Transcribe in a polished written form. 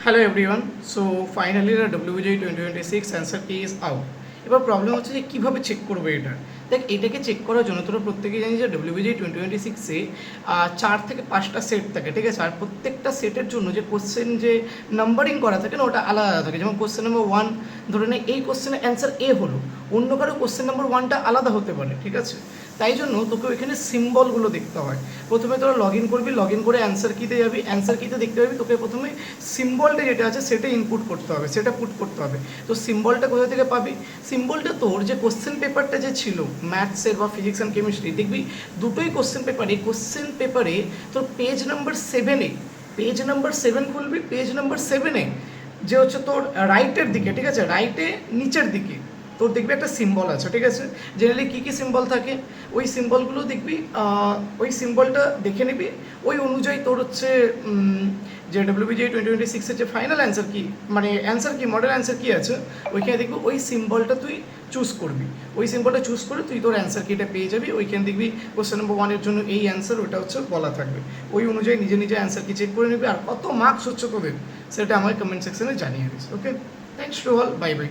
Hello everyone, so finally WBJEE 2026 answer কি is out. এবার problem হচ্ছে যে কীভাবে চেক করবে এটা। দেখ, এটাকে চেক করার জন্য তোরা প্রত্যেকেই জানি যে WBJEE 2026-এ 4 থেকে 5টা সেট থাকে, ঠিক আছে। আর প্রত্যেকটা সেটের জন্য যে কোশ্চেন যে নাম্বারিং করা থাকে না, ওটা আলাদা আলাদা থাকে। যেমন কোশ্চেন নাম্বার 1 ধরে নে এই কোশ্চেনের অ্যান্সার এ হলো, অন্য কারো কোশ্চেন নাম্বার 1টা আলাদা হতে পারে, ঠিক আছে। তাই জন্য তোকে ওইখানে সিম্বলগুলো দেখতে হয়। প্রথমে তোরা লগ ইন করবি, লগ ইন করে অ্যান্সার কিতে যাবি, অ্যান্সার কিতে দেখতে পাবি তোকে প্রথমে সিম্বলটা যেটা আছে সেটা ইনপুট করতে হবে, সেটা পুট করতে হবে। তো সিম্বলটা কোথা থেকে পাবি? সিম্বলটা তোর যে কোশ্চেন পেপারটা যে ছিল ম্যাথসের বা ফিজিক্স অ্যান্ড কেমিস্ট্রি, দেখবি দুটোই কোশ্চেন পেপারে তোর পেজ নাম্বার 7-এ, পেজ নাম্বার 7 খুলবি, পেজ নাম্বার 7-এ যে হচ্ছে তোর রাইটের দিকে, ঠিক আছে, রাইটে নিচের দিকে তোর দেখবি একটা সিম্বল আছে, ঠিক আছে। জেনারেলি কী কী সিম্বল থাকে ওই সিম্বলগুলো দেখবি, ওই সিম্বলটা দেখে নিবি। ওই অনুযায়ী তোর হচ্ছে যে WBJEE 2026-এর যে ফাইনাল অ্যান্সার কি, মানে অ্যান্সার কি, মডেল অ্যান্সার কী আছে ওইখানে দেখবি ওই সিম্বলটা তুই চুজ করবি। ওই সিম্বলটা চুজ করে তুই তোর অ্যান্সার কিটা পেয়ে যাবি। ওইখানে দেখবি কোশ্চেন নাম্বার 1-এর জন্য এই অ্যান্সার, ওটা হচ্ছে বলা থাকবে। ওই অনুযায়ী নিজে নিজে অ্যান্সার কি চেক করে নিবি। আর কত মার্কস হচ্ছে তোদের সেটা আমার কমেন্ট সেকশনে জানিয়ে this. Okay, thanks to all, bye bye.